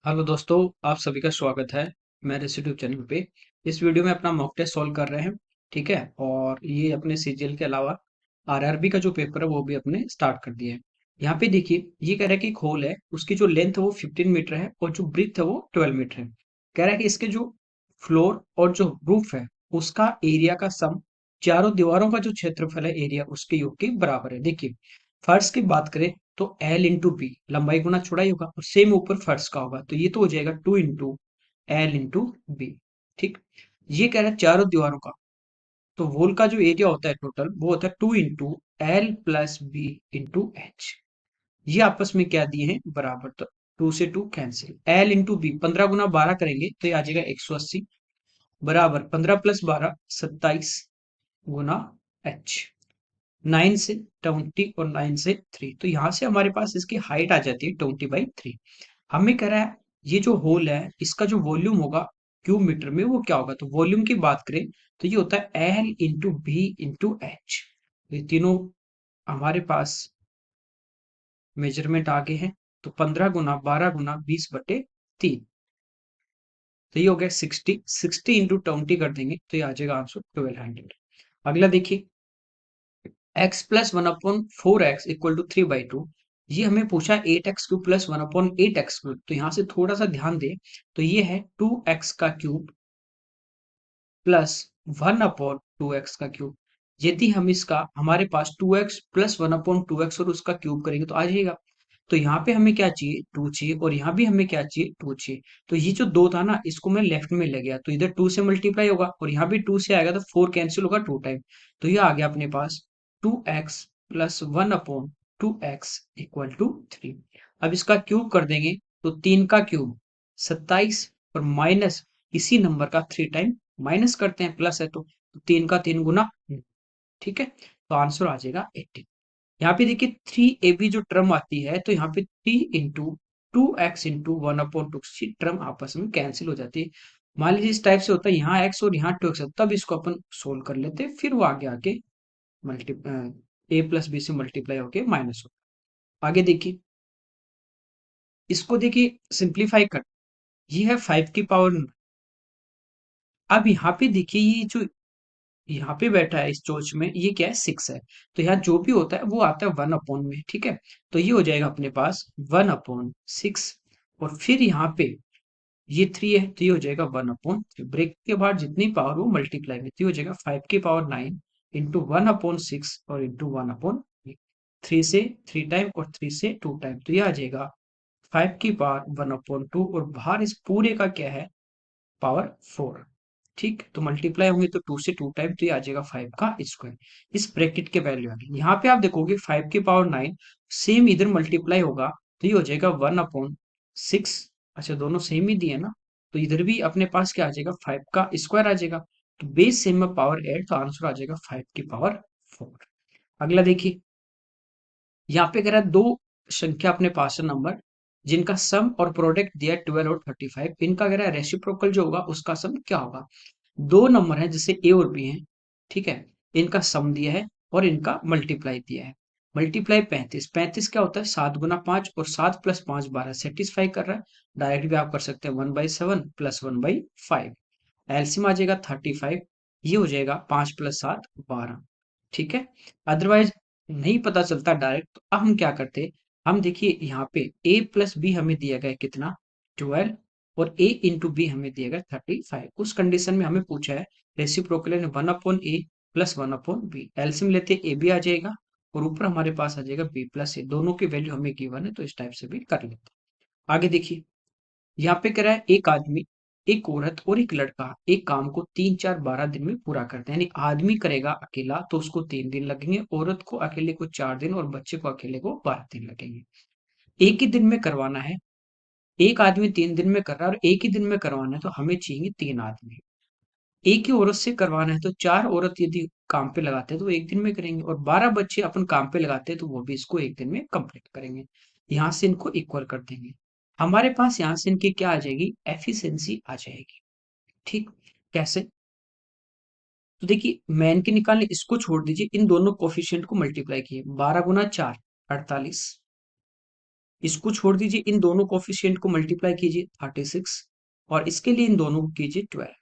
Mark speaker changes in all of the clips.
Speaker 1: Hello दोस्तों, आप सभी का स्वागत है मेरे इस यूट्यूब चैनल पे। इस वीडियो में अपना मॉक टेस्ट सॉल्व कर रहे हैं। ठीक है। और ये अपने सीजीएल के अलावा आरआरबी का जो पेपर है वो भी अपने स्टार्ट कर दिया है। यहाँ पे देखिए, ये कह रहा है कि एक होल है, उसकी जो लेंथ है वो 15 मीटर है और जो ब्रीथ है वो 12 मीटर है। कह रहा है कि इसके जो फ्लोर और जो रूफ है उसका एरिया का सम चारों दीवारों का जो क्षेत्रफल है एरिया उसके योग के बराबर है। देखिए, फर्श की बात करें तो एल इंटू बी, लंबाई गुना चौड़ाई होगा, और सेम ऊपर फर्श का होगा, तो ये तो हो जाएगा 2 इंटू एल इंटू बी। ठीक। ये कह रहा है चारों दीवारों का, तो वॉल का जो एरिया होता है टोटल वो होता है 2 into L plus B into H. ये आपस में क्या दिए हैं, बराबर, तो 2 से 2 कैंसिल। एल इंटू बी 15 गुना 12 करेंगे तो ये आ जाएगा 180, बराबर 15 प्लस 12 27 गुना एच। 9 से 20 और 9 से 3, तो यहां से हमारे पास इसकी हाइट आ जाती है 20/3। हमें कह रहा है ये जो होल है इसका जो वॉल्यूम होगा क्यूब मीटर में वो क्या होगा, तो वॉल्यूम की बात करें तो ये होता है L into B into H. ये तीनों हमारे पास मेजरमेंट आगे हैं, तो 15 गुना 12 गुना 20/3, तो ये हो गया 60। 60 इंटू 20 कर देंगे तो ये आ जाएगा आंसर 1200। अगला देखिए, X plus one upon four X equal to 3/2। ये हमें पूछा 8x³ प्लस 1/8x³, तो यहाँ से थोड़ा सा ध्यान दें, तो ये है 2x³ प्लस 1/2x³। यदि हम इसका हमारे पास 2x प्लस 1/2x और उसका क्यूब करेंगे तो आ जाएगा। तो यहाँ पे हमें क्या चाहिए, 2 चाहिए, और यहाँ भी हमें क्या चाहिए, 2 चाहिए। तो ये जो 2 था ना, इसको मैं लेफ्ट में ले गया, तो इधर 2 से मल्टीप्लाई होगा और यहाँ भी 2 से आएगा, तो 4 कैंसिल होगा 2 टाइम। तो ये आ गया अपने पास 2x plus 1/2x equal to 3। अब इसका क्यूब कर देंगे तो 3 का क्यूब 27, और माइनस इसी नंबर का 3 टाइम माइनस करते हैं, प्लस है तो 3 का 3 गुना। ठीक है, तो आंसर आ जाएगा 18। यहाँ पे देखिए 3ab जो टर्म आती है, तो यहाँ पे 3 इंटू 2x इंटू 1/2 टर्म आपस में कैंसिल हो जाती है। मान लीजिए इस टाइप से होता है, यहाँ x और यहाँ 2x है, तब इसको अपन सोल्व कर लेते हैं, फिर वो आगे आके मल्टी ए प्लस बी से मल्टीप्लाई होके माइनस होता है। आगे देखिए, इसको देखिए सिंप्लीफाई कर, ये है 5 की पावर। अब यहाँ पे देखिए, ये जो यहाँ पे बैठा है इस चोच में, ये क्या है, 6 है, तो यहाँ जो भी होता है वो आता है 1/, में। ठीक है, तो ये हो जाएगा अपने पास 1/6, और फिर यहाँ पे ये 3 है, तो ये हो जाएगा 1/3। ब्रेक के बाद जितनी पावर वो मल्टीप्लाई में, तो ये हो जाएगा 5 की पावर 9 इंटू 1/6 और इंटू 1/3। 3 से 3 टाइम और 3 से 2 टाइम, तो ये आ जाएगा 5 की पावर 1/2, और बाहर इस पूरे का क्या है, पावर 4। ठीक, तो मल्टीप्लाई होंगे तो 2 से 2 टाइम, तो ये आ जाएगा 5 का स्क्वायर। इस ब्रैकेट के वैल्यू आ गई। यहाँ पे आप देखोगे 5 की पावर 9 सेम इधर मल्टीप्लाई होगा, तो ये हो जाएगा 1/6। अच्छा, दोनों सेम ही दिए ना, तो इधर भी अपने पास क्या आ जाएगा, 5 का स्क्वायर आ जाएगा। तो बेस सेम में पावर ऐड, तो आंसर आ जाएगा 5 की पावर 4। अगला देखिए, यहाँ पे कह रहा है दो संख्या अपने पास है नंबर, जिनका सम और प्रोडक्ट दिया है 12 और 35। इनका कह रहा है रेसिप्रोकल जो होगा उसका सम क्या होगा। दो नंबर है जैसे ए और बी है, ठीक है, इनका सम दिया है और इनका मल्टीप्लाई दिया है। मल्टीप्लाई 35, 35 क्या होता है, 7 गुना 5, और 7 प्लस 5 12, सेटिस्फाई कर रहा है। डायरेक्ट भी आप कर सकते हैं, 1/7 प्लस 1/5। एलसीएम आ जाएगा 35, ये हो जाएगा 5 प्लस 7 12। ठीक है, अदरवाइज नहीं पता चलता डायरेक्ट, तो अब हम क्या करते हैं, हम देखिए यहाँ पे a प्लस बी हमें दिया गया है कितना, 12, और a इंटू बी हमें दिया गया 35। उस कंडीशन में हमें पूछा है reciprocal 1/a plus 1/b। LCM लेते ए बी आ जाएगा, और ऊपर हमारे पास आ जाएगा b प्लस ए, दोनों की वैल्यू हमें गिवन है, तो इस टाइप से भी कर लेते हैं। आगे देखिए, यहाँ पे कह रहा है एक आदमी, एक औरत और एक लड़का एक काम को 3 4 12 दिन में पूरा करते हैं। यानी आदमी करेगा अकेला तो उसको 3 दिन लगेंगे, औरत को अकेले को 4 दिन, और बच्चे को अकेले को 12 दिन लगेंगे। एक ही दिन में करवाना है, एक आदमी 3 दिन में कर रहा है और एक ही दिन में करवाना है, तो हमें चाहिए 3 आदमी। एक ही औरत से करवाना है तो 4 औरत यदि काम पे लगाते हैं तो वो एक दिन में करेंगे, और 12 बच्चे अपन काम पे लगाते हैं तो वो भी इसको एक दिन में कंप्लीट करेंगे। यहाँ से इनको इक्वल कर देंगे, हमारे पास यहाँ से इनकी क्या आ जाएगी, एफिशिएंसी आ जाएगी। ठीक, कैसे, तो देखिए मैन के निकालने, इसको छोड़ दीजिए, इन दोनों कोफिशिएंट को मल्टीप्लाई किए, 12 गुना 4 48, इसको छोड़ दीजिए, इन दोनों कोफिशिएंट को मल्टीप्लाई कीजिए 36 और इसके लिए इन दोनों को कीजिए 12।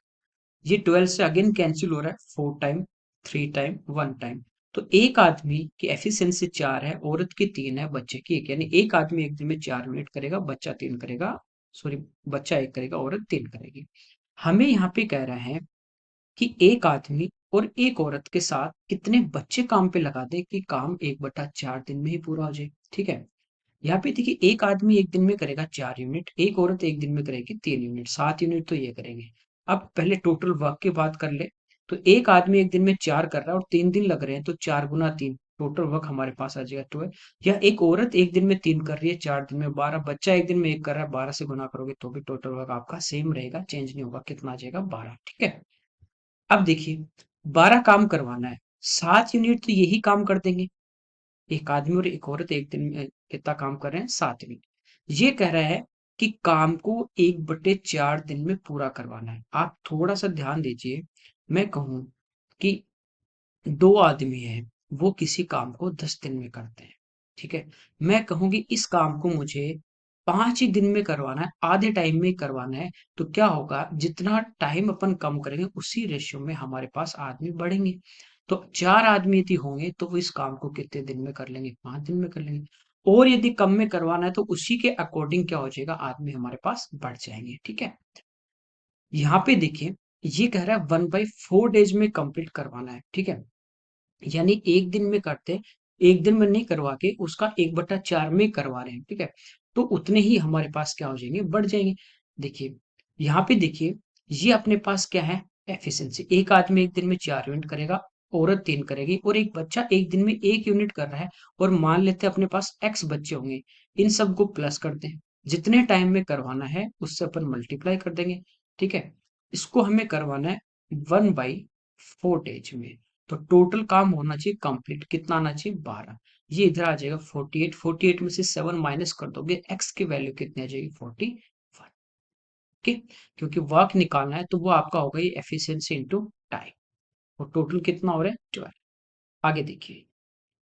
Speaker 1: ये 12 से अगेन कैंसिल हो रहा है, 4 टाइम, 3 टाइम, 1 टाइम। तो एक आदमी की एफिशिएंसी 4 है, औरत की 3 है, बच्चे की 1, यानी एक आदमी एक दिन में 4 यूनिट करेगा, बच्चा 3 करेगा, सॉरी, बच्चा 1 करेगा, औरत 3 करेगी। हमें यहाँ पे कह रहे हैं कि एक आदमी और एक औरत के साथ कितने बच्चे काम पे लगा दे कि काम 1/4 दिन में ही पूरा हो जाए। ठीक है, यहाँ पे देखिए, एक आदमी एक दिन में करेगा 4 यूनिट, एक औरत एक दिन में करेगी 3 यूनिट, 7 यूनिट तो ये करेंगे। अब पहले टोटल वर्क की बात कर ले, तो एक आदमी एक दिन में 4 कर रहा है और 3 दिन लग रहे हैं, तो 4 × 3 टोटल वर्क हमारे पास आ जाएगा 12। या एक औरत एक दिन में 3 कर रही है, 4 दिन में 12, बच्चा एक दिन में 1 कर रहा है, 12 से गुना करोगे तो भी टोटल वर्क आपका सेम रहेगा, चेंज नहीं होगा, कितना आ जाएगा 12। ठीक है, अब देखिए, 12 काम करवाना है, 7 यूनिट तो यही काम कर देंगे। एक आदमी और एक औरत एक दिन में कितना काम कर रहे हैं, 7 यूनिट। ये कह रहा है कि काम को 1/4 दिन में पूरा करवाना है। आप थोड़ा सा ध्यान दीजिए, मैं कहूँ कि 2 आदमी हैं, वो किसी काम को 10 दिन में करते हैं। ठीक है, मैं कहूँ कि इस काम को मुझे 5 ही दिन में करवाना है, आधे टाइम में करवाना है, तो क्या होगा, जितना टाइम अपन कम करेंगे उसी रेशियो में हमारे पास आदमी बढ़ेंगे। तो 4 आदमी यदि होंगे तो वो इस काम को कितने दिन में कर लेंगे, 5 दिन में कर लेंगे। और यदि कम में करवाना है तो उसी के अकॉर्डिंग क्या हो जाएगा, आदमी हमारे पास बढ़ जाएंगे। ठीक है, यहाँ पे देखिए, ये कह रहा है 1/4 डेज में कंप्लीट करवाना है। ठीक है, यानी एक दिन में करते, एक दिन में नहीं करवा के उसका 1/4 में करवा रहे हैं। ठीक है, तो उतने ही हमारे पास क्या हो जाएंगे, बढ़ जाएंगे। देखिए, यहाँ पे देखिए, ये अपने पास क्या है, एफिशिएंसी। एक आदमी एक दिन में 4 यूनिट करेगा, औरत 3 करेगी, और एक बच्चा एक दिन में 1 यूनिट कर रहा है, और मान लेते हैं अपने पास एक्स बच्चे होंगे, इन सबको प्लस कर दें, जितने टाइम में करवाना है उससे अपन मल्टीप्लाई कर देंगे। ठीक है, इसको हमें करवाना है 1/4 डेज में, तो टोटल काम होना चाहिए कंप्लीट, कितना आना चाहिए, 12। ये इधर आ जाएगा 48, 48 में से 7 माइनस कर दोगे, एक्स की वैल्यू कितनी आ जाएगी, 41। ओके, क्योंकि वर्क निकालना है तो वो आपका होगा ये एफिशिएंसी इनटू टाइम, और टोटल कितना हो रहा है, 12। आगे देखिए,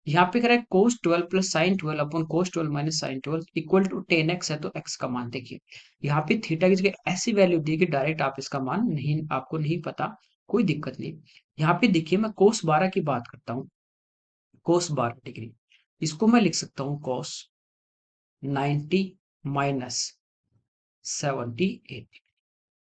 Speaker 1: यहाँ पे कह रहा है cos 12 plus sine 12 upon cos 12 minus sine 12 equal to 10x है, तो x का मान देखिए, यहाँ पे थीटा की जगह ऐसी वैल्यू दी कि डायरेक्ट आप इसका मान नहीं, आपको नहीं पता, कोई दिक्कत नहीं। यहाँ पे देखिए, मैं cos 12 की बात करता हूँ, cos 12 डिग्री, इसको मैं लिख सकता हूँ cos 90 माइनस 78।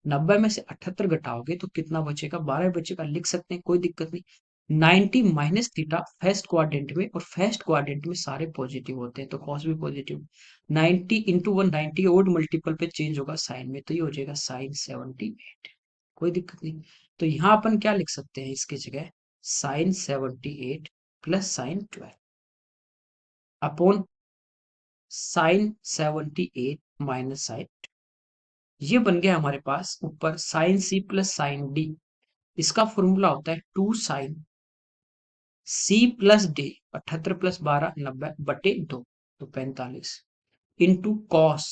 Speaker 1: 90 में से 78 घटाओगे तो कितना बचेगा, 12 बचेगा, लिख सकते हैं, कोई दिक्कत नहीं। 90 माइनस थीटा फर्स्ट क्वाड्रेंट में, और फर्स्ट क्वाड्रेंट में सारे पॉजिटिव होते हैं तो कॉस भी पॉजिटिव। 90 इंटू 190 ओड मल्टीपल पे चेंज होगा साइन में, तो ये हो जाएगा साइन 78, कोई दिक्कत नहीं। तो यहाँ अपन क्या लिख सकते हैं इसकी जगह, sine 78 plus sine 12 upon sine 78 minus sine, ये बन गया हमारे पास ऊपर sine C plus sine D. इसका फॉर्मूला होता है 2 साइन सी प्लस डी, 78 प्लस 12 90/2, तो 45 into cos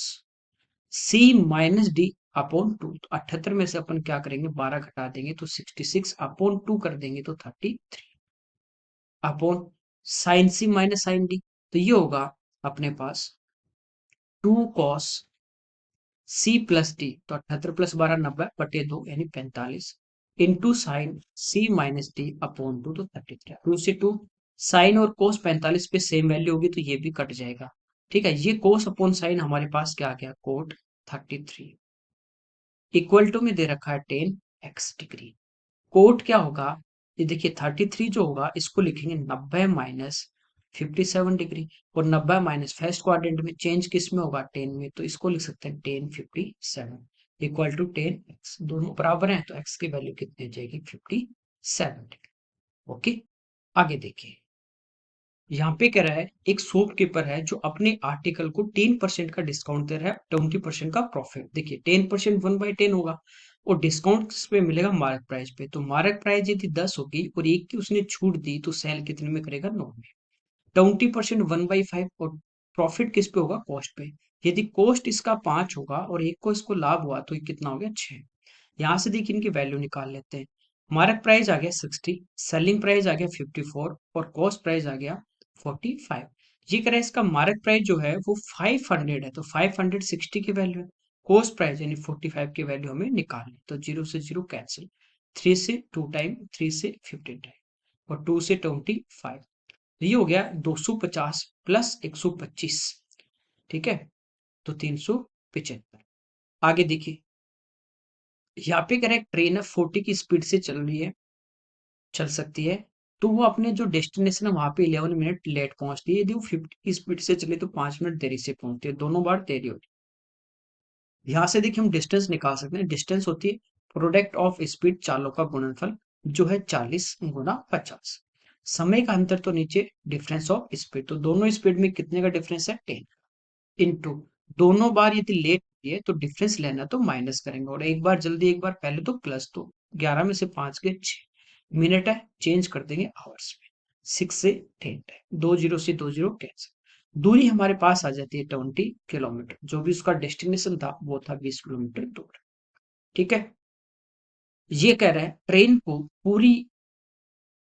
Speaker 1: C minus D upon 2। तो 78 में से अपन क्या करेंगे, 12 घटा देंगे तो 66 अपॉन 2 कर देंगे तो 33 अपॉन साइन सी माइनस साइन डी, तो ये होगा अपने पास 2 कॉस सी प्लस डी, तो 78 प्लस 12 90/2 यानी 45 इंटू साइन सी माइनस डी अपॉन 2, तो 33। 2 से 2 साइन और कोस 45 पे सेम वैल्यू होगी तो ये भी कट जाएगा। ठीक है, ये कोस अपॉन साइन हमारे पास क्या आ गया, कोट 33 इक्वल टू में दे रखा है 10x डिग्री। कोट क्या होगा, ये देखिए 33 जो होगा इसको लिखेंगे 90 माइनस 57 डिग्री, और 90 माइनस फर्स्ट क्वाड्रेंट में चेंज किस में होगा, 10 में, तो इसको लिख सकते हैं 1057 इक्वल टू 10x, दोनों बराबर हैं तो x की वैल्यू कितनी आ जाएगी, 57 डिग्री। ओके, आगे देखिए, यहाँ पे कह रहा है एक शॉपकीपर है जो अपने आर्टिकल को 10% का डिस्काउंट दे रहा है, 20% का प्रॉफिट। देखिए 10% 1/10 होगा, और डिस्काउंट किस पे मिलेगा, मार्क प्राइस पे। तो मार्क प्राइस यदि 10 होगी और एक की उसने छूट दी तो सेल कितने में करेगा, 9 में। 20% 1/5, और प्रॉफिट किस पे होगा, कॉस्ट पे। यदि कॉस्ट इसका 5 होगा और एक को इसको लाभ हुआ तो ये कितना हो गया, 6। यहाँ से देखिए इनकी वैल्यू निकाल लेते हैं। मार्क प्राइस आ गया 60, सेलिंग प्राइस आ गया 54, और कॉस्ट प्राइस आ गया 45। ये कह रहा है इसका मार्केट प्राइस जो है वो 500 है, तो 560 की वैल्यू है। कॉस्ट प्राइस यानी 45 की वैल्यू हमें निकालनी, तो 0 से 0 कैंसिल, 3 से 2 टाइम, 3 से 15 टाइम और 2 से 25। ये हो गया 250 प्लस 125, ठीक है, तो 375। आगे देखिए, यहाँ पे कह रहा है ट्रेन है 40 की स्पीड से चल रही है, चल सकती है, तो वो अपने जो डेस्टिनेशन है वहां पे 11 मिनट लेट पहुंचती है। यदि वो 50 की स्पीड से चले तो 5 मिनट देरी से पहुंचती है, दोनों बार देरी होती है। यहाँ से देखिए हम डिस्टेंस निकाल सकते हैं। डिस्टेंस होती है प्रोडक्ट ऑफ स्पीड चालों का गुणनफल, जो है 40 गुना 50। समय का अंतर तो नीचे डिफरेंस ऑफ स्पीड, तो दोनों स्पीड में कितने का डिफरेंस है 10 इंटू, दोनों बार यदि लेट होती है तो डिफरेंस लेना तो माइनस करेंगे, और एक बार जल्दी एक बार पहले तो प्लस, तो 11 में से 5 के 6 मिनट है, चेंज कर देंगे आवर्स में, 6 से 10 है, 2 जीरो से 2 जीरो कैंसिल, दूरी हमारे पास आ जाती है 20 किलोमीटर, जो भी उसका डेस्टिनेशन था वो था 20 किलोमीटर दूर। ठीक है, ये कह रहे हैं ट्रेन को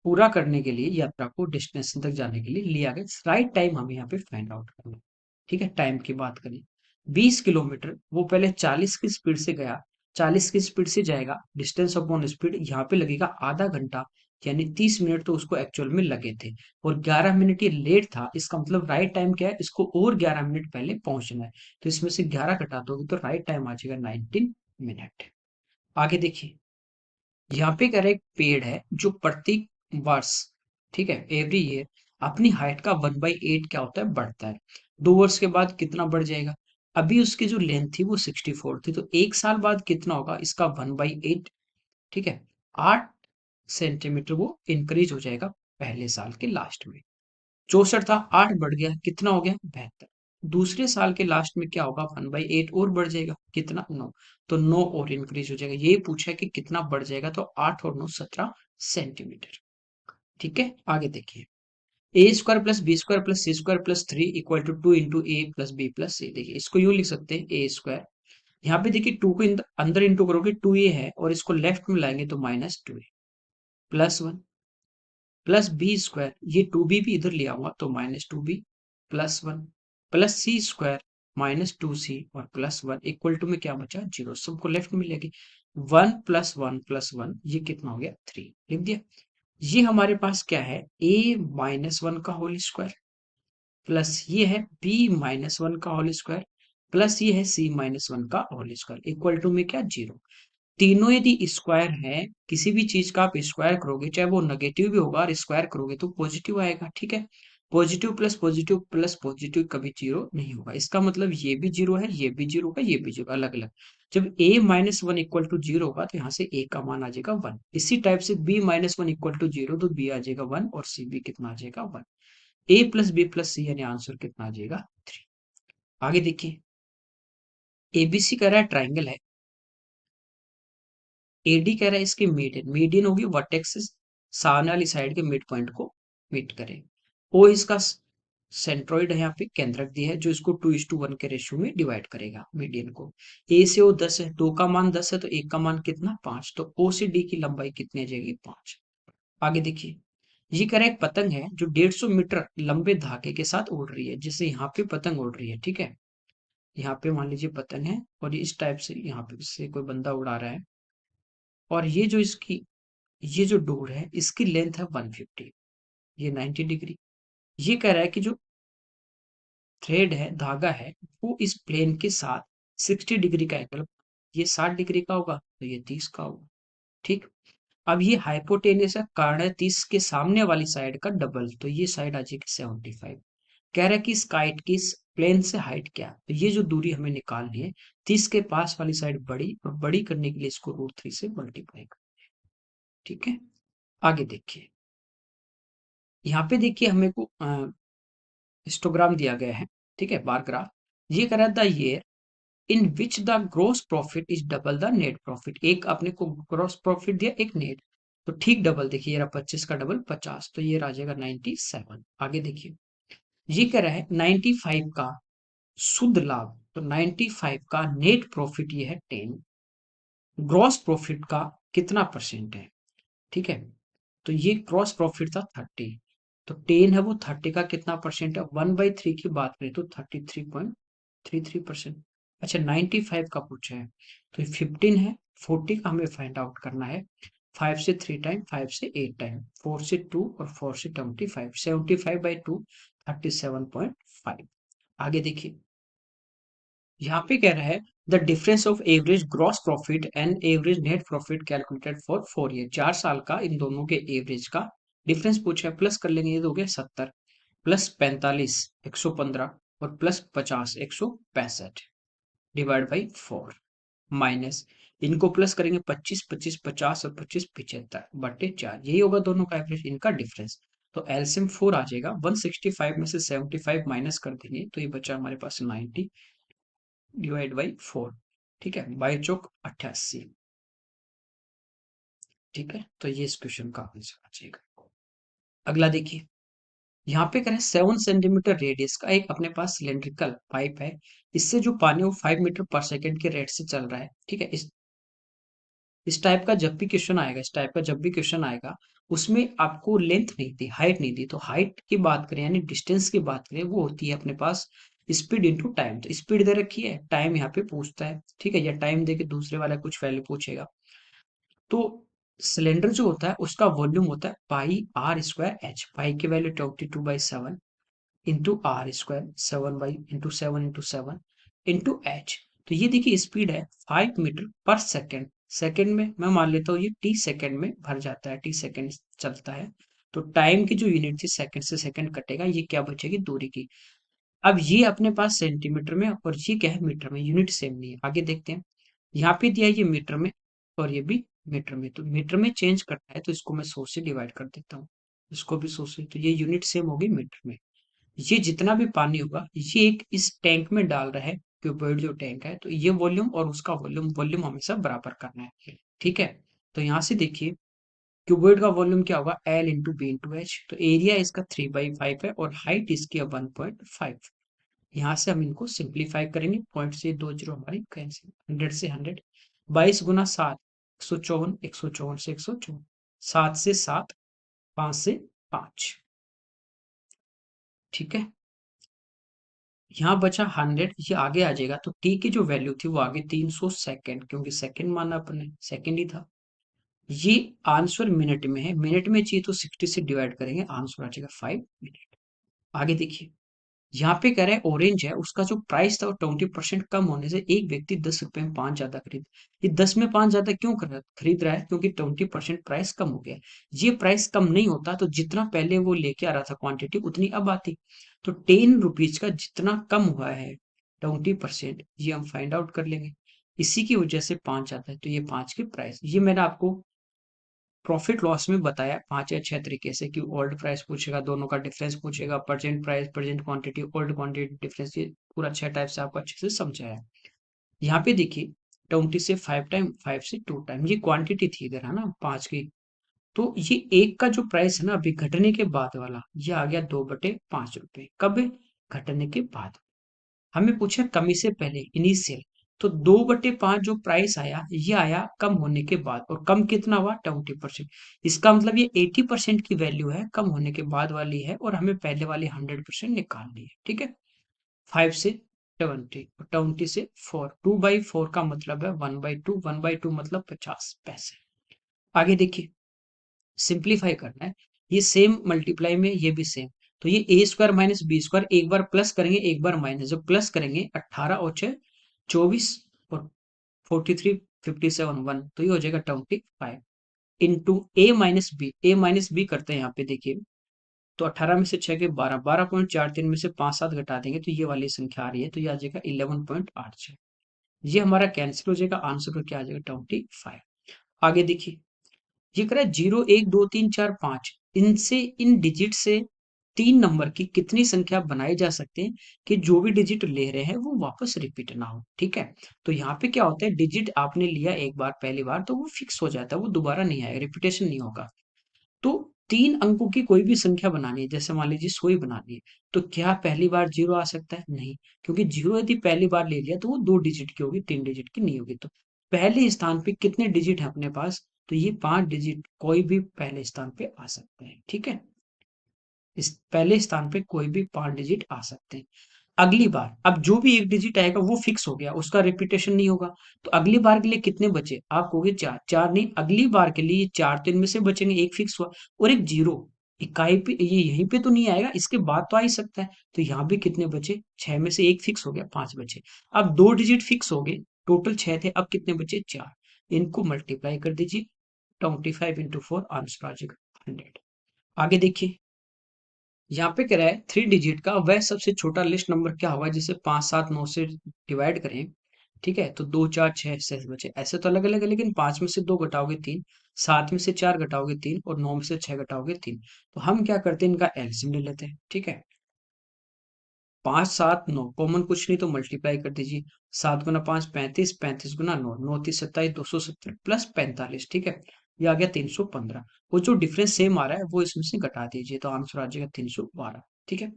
Speaker 1: पूरा करने के लिए, यात्रा को डेस्टिनेशन तक जाने के लिए लिया गया राइट टाइम हमें यहाँ पे फाइंड आउट करना है। ठीक है, टाइम की बात करें 20 किलोमीटर, वो पहले 40 की स्पीड से गया, 40 की स्पीड से जाएगा, डिस्टेंस अपॉन स्पीड यहाँ पे लगेगा आधा घंटा, यानी 30 मिनट तो उसको एक्चुअल में लगे थे, और 11 मिनट ये लेट था, इसका मतलब राइट टाइम क्या है, इसको और 11 मिनट पहले पहुंचना है, तो इसमें से 11 घटा दोगे तो राइट टाइम आ जाएगा 19 मिनट। आगे देखिए, यहाँ पे कह रहा है एक पेड़ है जो प्रति वर्ष, ठीक है, एवरी ईयर अपनी हाइट का 1/8 क्या होता है, बढ़ता है। 2 वर्ष के बाद कितना बढ़ जाएगा, अभी उसकी जो लेंथ थी वो 64 थी, तो 1 साल बाद कितना होगा इसका 1/8, ठीक है, 8 सेंटीमीटर वो इंक्रीज हो जाएगा पहले साल के लास्ट में। 64 था, 8 बढ़ गया, कितना हो गया 72। दूसरे साल के लास्ट में क्या होगा, 1/8 और बढ़ जाएगा, कितना 9, तो 9 और इंक्रीज हो जाएगा। ये पूछा है कि कितना बढ़ जाएगा, तो 8 और 9 17 सेंटीमीटर। ठीक है, आगे देखिए, a square plus b square plus c square plus 3 equal to 2 into a plus b plus c. देखिए इसको यूं लिख सकते हैं ए स्क्वायर, यहाँ पे देखिए 2 को अंदर इंटू करोगे 2 ए है, और इसको लेफ्ट में लाएंगे तो -2 ए प्लस 1 प्लस बी स्क्वायर, ये 2b भी इधर ले आऊंगा तो -2b plus 1 plus c square -2c और प्लस 1 इक्वल टू में क्या बचा 0, सबको लेफ्ट में लेके 1 प्लस 1 प्लस 1, ये कितना हो गया 3, लिख दिया। ये हमारे पास क्या है, a-1 का होल स्क्वायर प्लस ये है b-1 का होल स्क्वायर प्लस ये है c-1 का होल स्क्वायर इक्वल टू में क्या 0। तीनों यदि स्क्वायर है, किसी भी चीज का आप स्क्वायर करोगे चाहे वो नेगेटिव भी होगा, और स्क्वायर करोगे तो पॉजिटिव आएगा। ठीक है, पॉजिटिव प्लस पॉजिटिव कभी जीरो नहीं होगा, इसका मतलब ये भी जीरो है, ये भी जीरो होगा, ये भी जीरो, अलग अलग। जब a-1 इक्वल टू जीरो होगा तो यहाँ से a का मान आ जाएगा 1, इसी टाइप से b-1 इक्वल टू जीरो तो b आ जाएगा 1 और c भी कितना आ जाएगा 1, a plus b plus c यानी आंसर कितना आ जाएगा 3। आगे देखिए, एबीसी कह रहा है ट्राइंगल है, एडी कह रहा है इसकी मीडियन, मीडियन होगी वर्टेक्स से सामने वाली साइड के मिड पॉइंट को मीट करे। ओ इसका सेंट्रोइड है, यहाँ पे केंद्रक दिया है जो इसको 2:1 के रेशियो में डिवाइड करेगा मीडियन को। ए से ओ 10 है, 2 का मान 10 है तो 1 का मान कितना 5, तो ओ से डी की लंबाई कितनी आ जाएगी 5। आगे देखिए, ये कह रहा है एक पतंग है जो 150 मीटर लंबे धागे के साथ उड़ रही है, जैसे यहाँ पे पतंग उड़ रही है, ठीक है, यहाँ पे मान लीजिए पतंग है और इस टाइप से यहाँ पे से कोई बंदा उड़ा रहा है, और ये जो डोर है इसकी लेंथ है 150, ये 90 डिग्री। ये कह रहा है कि जो थ्रेड है, धागा है, वो इस प्लेन के साथ 60 डिग्री का एंगल, ये 60 डिग्री का होगा तो ये 30 का होगा। ठीक, अब ये हाइपोटेनियस है, कारण है 30 के सामने वाली साइड का डबल, तो ये साइड आ जाएगी 75। कह रहा है कि इस काइट की इस प्लेन से हाइट क्या है? तो ये जो दूरी हमें निकालनी है, 30 के पास वाली साइड बड़ी, और बड़ी करने के लिए इसको √3 से मल्टीप्लाई कर। ठीक है, आगे देखिए, यहाँ पे देखिए हमें को हिस्टोग्राम दिया गया है, ठीक है, बार ग्राफ। ये कह रहा है the year in which the gross profit is double the net profit, एक अपने को ग्रोस प्रॉफिट दिया, एक नेट, तो ठीक डबल देखिए, ये 25 का डबल 50, तो ये आ जाएगा 97। आगे देखिए, ये कह रहा है 95 का शुद्ध लाभ, तो 95 का नेट प्रॉफिट ये है 10, ग्रॉस प्रॉफिट का कितना परसेंट है, ठीक है, तो ये ग्रॉस प्रॉफिट था 30, तो 10 है वो 30 का कितना परसेंट है, 1/3 की बात करें तो 33.33%। अच्छा 95 का पूछा है, तो 15 है, 40 का हमें फाइंड आउट करना है। 5 से 3 टाइम, 5 से 8 टाइम, 4 से 2 और 4 से 25, 75/2 37.5। आगे देखिए, यहाँ पे कह रहा है the difference of average gross profit and average net profit calculated for 4 year. 4 साल का इन दोनों के एवरेज का डिफरेंस पूछा है, प्लस कर लेंगे, ये तो हो गया 70 प्लस 45 115 और प्लस 50 165 डिवाइड बाई 4 माइनस इनको प्लस करेंगे 25 25 50 और 25 75/4, यही होगा दोनों का एवरेज, इनका डिफरेंस। तो एलसीएम 4 आ जाएगा, 165 में से 75 माइनस कर देंगे तो ये बचा हमारे पास 90 डिवाइड बाई 4। ठीक है, बाई चौक 88। ठीक है, तो ये इस क्वेश्चन का आंसर आ जाएगा। अगला देखिए, यहाँ पे करें 7 सेंटीमीटर रेडियस का एक अपने पास सिलेंड्रिकल पाइप है, इससे जो पानी वो 5 मीटर पर सेकेंड के रेट से चल रहा है। ठीक है, इस टाइप का जब भी क्वेश्चन आएगा, इस टाइप का जब भी क्वेश्चन आएगा, उसमें आपको लेंथ नहीं दी, हाइट नहीं दी, तो हाइट की बात करें यानी डिस्टेंस की बात करें, वो होती है अपने पास स्पीड इंटू टाइम। तो स्पीड दे रखी है, टाइम यहाँ पे पूछता है। ठीक है, या टाइम दे के दूसरे वाला कुछ वैल्यू पूछेगा। तो सिलेंडर जो होता है उसका वॉल्यूम होता है pi R square H, pi की value 22/7 into R square 7/7 into H. तो ये देखिए स्पीड है 5 मीटर पर सेकेंड, सेकेंड में मैं मान लेता हूँ ये टी सेकेंड में भर जाता है, टी सेकेंड चलता है। तो टाइम की जो यूनिट थी सेकेंड से सेकेंड कटेगा, ये क्या बचेगी, दूरी की। अब ये अपने पास सेंटीमीटर में और ये क्या है मीटर में, यूनिट सेम नहीं है। आगे देखते हैं, यहाँ पे दिया है ये मीटर में और ये भी मीटर में, तो मीटर में चेंज करना है तो इसको मैं 100 से डिवाइड कर देता हूँ, इसको भी 100 से, तो ये यूनिट सेम होगी मीटर में। ये जितना भी पानी होगा ये एक इस टैंक में डाल रहा है, क्यूबॉइड जो टैंक है, तो ये वॉल्यूम और उसका वॉल्यूम, वॉल्यूम हमेशा बराबर करना है। ठीक है, तो यहाँ से देखिए क्यूबॉइड का वॉल्यूम क्या होगा, L into B into H, तो एरिया इसका 3/5 है और हाइट इसकी है 1.5। यहाँ से हम इनको सिंप्लीफाई करेंगे, पॉइंट से 2 जीरो हमारी कैंसिल, 100 से 100, 22 गुना 7 154, 154 से 154, 7 से 7, 5 से 5। ठीक है, यहाँ बचा 100, ये आगे आ जाएगा, तो टी की जो वैल्यू थी वो आगे 300 सेकेंड, क्योंकि सेकेंड माना अपने, सेकेंड ही था। ये आंसर मिनट में है, मिनट में चाहिए तो 60 से डिवाइड करेंगे, आंसर आ जाएगा 5 मिनट। आगे देखिए, यहाँ पे कह रहा है ऑरेंज है, उसका जो प्राइस था वो 20% कम होने से एक व्यक्ति 10 रुपए में 5 ज्यादा खरीद, ये 10 में 5 ज्यादा क्यों खरीद रहा है, क्योंकि 20% प्राइस कम हो गया। ये प्राइस कम नहीं होता तो जितना पहले वो लेके आ रहा था क्वांटिटी उतनी अब आती। तो 10 रुपीज का जितना कम हुआ है 20%, ये हम फाइंड आउट कर लेंगे, इसी की वजह से 5 आता है, तो ये 5 की प्राइस, ये मैंने आपको प्रॉफिट लॉस में बताया 5 या 6 तरीके से, कि ओल्ड प्राइस पूछेगा, दोनों का डिफरेंस पूछेगा, present price, present quantity, old quantity difference, ये पूरा 6 टाइप से आपको अच्छे से समझाया है। यहाँ पे देखिए 20 से 5 टाइम, 5 से 2 टाइम, ये क्वांटिटी थी इधर है ना 5 की। तो ये एक का जो प्राइस है ना अभी घटने के बाद वाला, ये आ गया 2/5 रुपए, कब, घटने के बाद। हमें पूछा कमी से पहले, इनिशियल, तो 2/5 जो प्राइस आया ये आया कम होने के बाद, और कम कितना हुआ 20%। इसका मतलब ये 80% की वैल्यू है, कम होने के बाद वाली है, और हमें पहले वाली 100% निकालनी है। ठीक है, 5 से 20 और 20 से 4, 2/4 का मतलब है 1/2, 1/2 मतलब 50 पैसे। आगे देखिए, सिंप्लीफाई करना है, ये सेम मल्टीप्लाई में ये भी सेम, तो ये ए स्क्वायर माइनस बी स्क्वायर, एक बार प्लस करेंगे एक बार माइनस, जब प्लस करेंगे 18 और 6 24 और 43 57 1, तो ये हो जाएगा 25 इंटू ए माइनस बी करते हैं यहाँ पे देखिए, तो 18 में से 6 के 12, 12.43 में से 5 7 घटा देंगे तो ये वाली संख्या आ रही है, तो ये आ जाएगा 11.86। ये हमारा कैंसिल हो जाएगा, आंसर क्या आ जाएगा 25। आगे देखिए, ये कह रहा है 0 1 2 3 4 5, इनसे, इन डिजिट से 3 नंबर की कितनी संख्या बनाई जा सकते हैं कि जो भी डिजिट ले रहे हैं वो वापस रिपीट ना हो। ठीक है, तो यहाँ पे क्या होता है, डिजिट आपने लिया एक बार पहली बार तो वो फिक्स हो जाता है, वो दोबारा नहीं आएगा, रिपीटेशन नहीं होगा। तो 3 अंकों की कोई भी संख्या बनानी है, जैसे मान लीजिए 100 ही बनानी है, तो क्या पहली बार 0 आ सकता है, नहीं, क्योंकि 0 यदि पहली बार ले लिया तो वो 2 डिजिट की होगी, 3 डिजिट की नहीं होगी। तो पहले स्थान पे कितने डिजिट है अपने पास, तो ये 5 डिजिट कोई भी पहले स्थान पे आ सकते हैं। ठीक है, इस पहले स्थान पे कोई भी 5 डिजिट आ सकते हैं। अगली बार अब जो भी 1 डिजिट आएगा वो फिक्स हो गया, उसका रिपीटेशन नहीं होगा। तो अगली बार के लिए कितने बचे? आप कहोगे 4, 4 नहीं, अगली बार के लिए 4 तो इनमें से बचेंगे, 1 फिक्स हुआ और 1 जीरो। इकाई पे ये यहीं पे तो नहीं आएगा, इसके बाद तो आ ही सकता है। तो यहाँ भी कितने बचे? 6 में से 1 फिक्स हो गया, 5 बचे। अब 2 डिजिट फिक्स हो गए, टोटल 6 थे, अब कितने बचे? 4। इनको मल्टीप्लाई कर दीजिए, 25 इंटू 4 आंसर आ जाएगा 100। आगे देखिए, यहाँ पे कह रहा है 3 डिजिट का वह सबसे छोटा लिस्ट नंबर क्या होगा जिसे 5, 7, 9 से डिवाइड करें। ठीक है, तो 2, 4, 6 शेष बचे। ऐसे तो अलग अलग है, लेकिन 5 में से 2 घटाओगे 3, 7 में से 4 घटाओगे 3 और 9 में से 6 घटाओगे 3। तो हम क्या करते हैं, इनका एलसीएम ले लेते हैं। ठीक है, 5, 7, 9 कॉमन कुछ नहीं तो मल्टीप्लाई कर दीजिए। 7 गुना 5 35, 35 गुना 9 9 तीस 27, 270 प्लस 45। ठीक है, ये आ गया 315। वो जो डिफरेंस सेम आ रहा है वो इसमें से घटा दीजिए, तो आंसर आ जाएगा 312। ठीक है,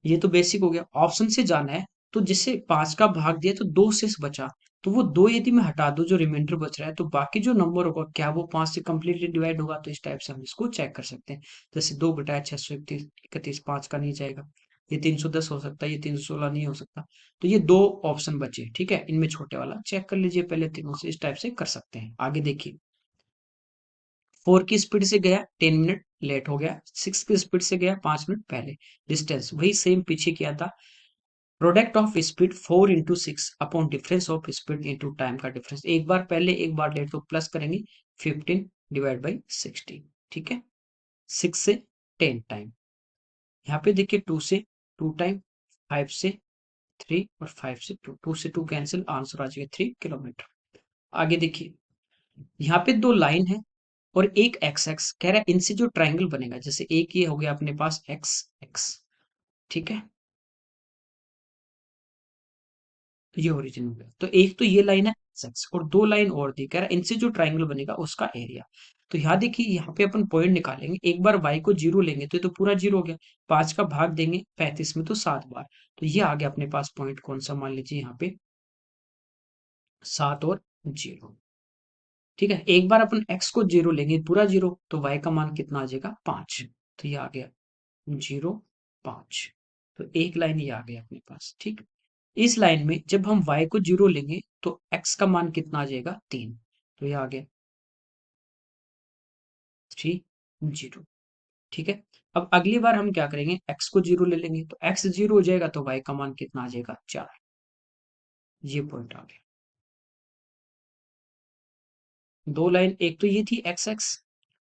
Speaker 1: ये तो बेसिक हो गया। ऑप्शन से जाना है, तो जिससे 5 का भाग दिया तो 2 शेष बचा, तो वो 2 यदि मैं हटा दूं, जो रिमाइंडर बच रहा है, तो बाकी जो नंबर होगा क्या वो 5 से कंप्लीटली डिवाइड होगा? तो इस टाइप से हम इसको चेक कर सकते हैं। जैसे 2 घटाया 631, 31 5 का नहीं जाएगा, ये 310 हो सकता है, ये 316 नहीं हो सकता। तो ये 2 ऑप्शन बचे। ठीक है, इनमें छोटे वाला चेक कर लीजिए पहले तीनों से, इस टाइप से कर सकते हैं। आगे देखिए, 4 की स्पीड से गया 10 मिनट लेट हो गया, 6 की स्पीड से गया 5 मिनट पहले। डिस्टेंस वही सेम पीछे किया था। Product of speed 4 into 6 upon difference of speed into time का डिफरेंस, एक बार पहले एक बार लेट, तो प्लस करेंगे 15 डिवाइड बाई 16। ठीक है, 6 से 10 टाइम, यहाँ पे देखिए 2 से 2 टाइम, 5 से 3 और 5 से 2, 2 से 2 कैंसिल, आंसर आ जाएगा 3 किलोमीटर। आगे देखिए, यहाँ पे 2 लाइन है और एक एक्स एक्स, कह रहा है इनसे जो ट्राइंगल बनेगा, जैसे एक ये हो गया अपने पास एक्स एक्स। ठीक है, तो ये ओरिजिन हो गया। तो एक तो ये लाइन है एक्स और 2 लाइन और दी, कह रहा है इनसे जो ट्राइंगल बनेगा उसका एरिया। तो यहाँ देखिए, यहाँ पे अपन पॉइंट निकालेंगे, एक बार y को जीरो लेंगे तो ये तो पूरा जीरो हो गया, 5 का भाग देंगे 35 में तो 7 बार, तो ये आ गया अपने पास पॉइंट कौन सा, मान लीजिए यहाँ पे 7 और 0। ठीक है, एक बार अपन x को जीरो लेंगे पूरा जीरो, तो y का मान कितना आ जाएगा 5, तो ये आ गया 0 5। तो एक लाइन ये आ गई अपने पास। ठीक, इस लाइन में जब हम y को जीरो लेंगे तो x का मान कितना आ जाएगा 3, तो ये आ गया 3 0। ठीक है, अब अगली बार हम क्या करेंगे, x को जीरो ले लेंगे, तो x जीरो हो जाएगा तो y का मान कितना आ जाएगा 4। ये पॉइंट आ गया। दो लाइन, एक तो ये थी एक्स एक्स,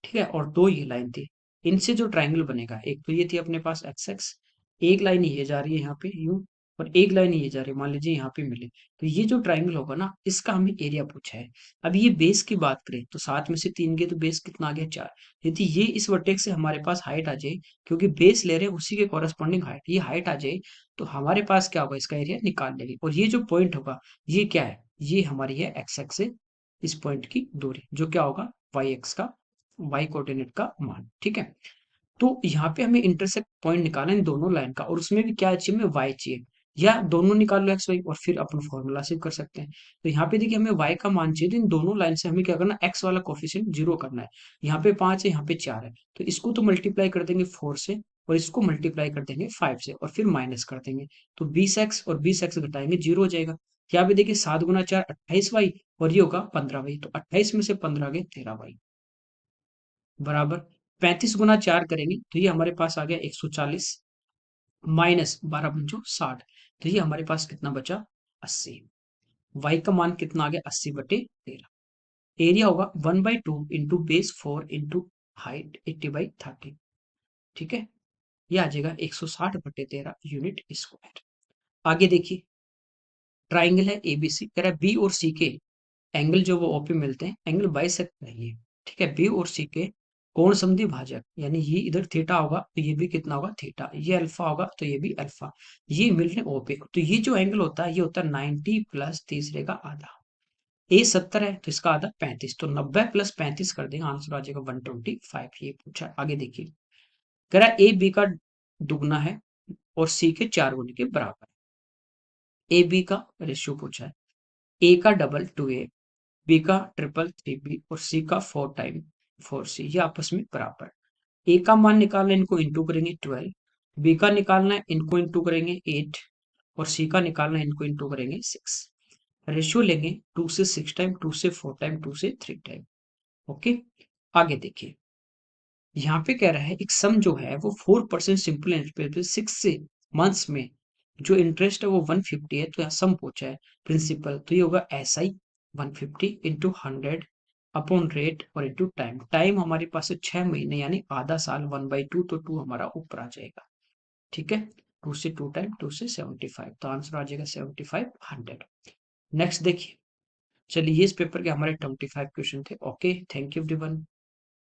Speaker 1: ठीक है, और दो ये लाइन थी, इनसे जो ट्राइंगल बनेगा, एक तो ये थी अपने पास एक्स एक्स, एक लाइन ये जा रही है यहाँ पे यू, और एक लाइन ये जा रही है, मान लीजिए यहाँ पे मिले, तो ये जो ट्राइंगल होगा ना, इसका हमें एरिया पूछा है। अब ये बेस की बात करें तो 7 में से 3 गए तो बेस कितना आ गया 4। यदि ये इस वर्टेक्स से हमारे पास हाइट आ जाए, क्योंकि बेस ले रहे हैं उसी के कॉरेस्पॉन्डिंग हाइट, ये हाइट आ जाए, तो हमारे पास क्या होगा, इसका एरिया निकाल लेंगे। और ये जो पॉइंट होगा, ये क्या है, ये हमारी है एक्स एक्स से इस पॉइंट की दूरी, जो क्या होगा वाई एक्स का, वाई कोऑर्डिनेट का मान। ठीक है, तो यहाँ पे हमें इंटरसेक्ट पॉइंट निकालना है इन दोनों लाइन का, और उसमें भी क्या चाहिए, हमें वाई चाहिए, या दोनों निकाल लो एक्स वाई और फिर अपन फॉर्मूला से कर सकते हैं। तो यहाँ पे देखिए, हमें वाई का मान चाहिए, तो इन दोनों लाइन से हमें क्या करना है, एक्स वाला कोफिशिएंट जीरो करना है। यहाँ पे 5 है, यहाँ पे 4 है, तो इसको तो मल्टीप्लाई कर देंगे 4 से, और इसको मल्टीप्लाई कर देंगे 5 से, और फिर माइनस कर देंगे, तो 20x और 20x घटाएंगे जीरो हो जाएगा। यहाँ पे देखिए 7 गुना 4 28y, और ये होगा 15y, तो 28 में से 15 गए 13y, बराबर 35 गुना 4 करेंगे तो ये हमारे पास आ गया 140, माइनस 12 पंचो 60, तो ये हमारे पास कितना बचा 80। y का मान कितना आ गया 80/13। एरिया होगा 1/2 इंटू बेस 4 इंटू हाइट 80/30। ठीक है, ये आ जाएगा 160/13 यूनिट स्क्वायर। आगे देखिए, ट्राइंगल है एबीसी, कह रहा है बी और सी के एंगल जो वो ओपी मिलते हैं, एंगल बाइसेक्ट करेंगे। ठीक है, बी और सी के कोण समद्वि भाजक, यानी ये इधर थीटा होगा तो ये भी कितना होगा थीटा, ये अल्फा होगा तो ये भी अल्फा, ये मिल रहे ओपे, तो ये जो एंगल होता है ये होता है 90 प्लस तीसरे का आधा। ए 70 है तो इसका आधा 35, तो 90 प्लस 35 कर देंगे, आंसर आ जाएगा 125। ये पूछा है। आगे देखिए, कह रहा है ए बी का दुगना है और सी के 4 गुने के बराबर। ए बी का रेशियो पूछा है, ए का डबल 2a, बी का ट्रिपल 3b और सी का 4 टाइम 4c, ये आपस में बराबर। ए का मान निकालना है, इनको इंटू करेंगे 12, बी का निकालना है, इनको इंटू करेंगे 8, और सी का निकालना है, इनको इंटू करेंगे 6। रेशियो लेंगे 2 से 6 टाइम, 2 से 4 टाइम, 2 से 3 टाइम। ओके, आगे देखिए, यहाँ पे कह रहा है एक सम जो है वो 4% सिंपल इंटरेस्ट पे 6 से मंथ्स में जो इंटरेस्ट है वो 150 है, तो यहाँ सम पूछा है प्रिंसिपल, तो ये होगा S I 150 into 100 upon rate और इंटू टाइम। टाइम हमारे पास है 6 महीने यानी आधा साल, 1/2, तो 2 हमारा ऊपर आ जाएगा। ठीक है, 2 से 2 टाइम, 2 से 75, तो आंसर आ जाएगा 75 100। नेक्स्ट देखिए, चलिए ये इस पेपर के हमारे 25 क्वेश्चन थे। Okay, thank you everyone.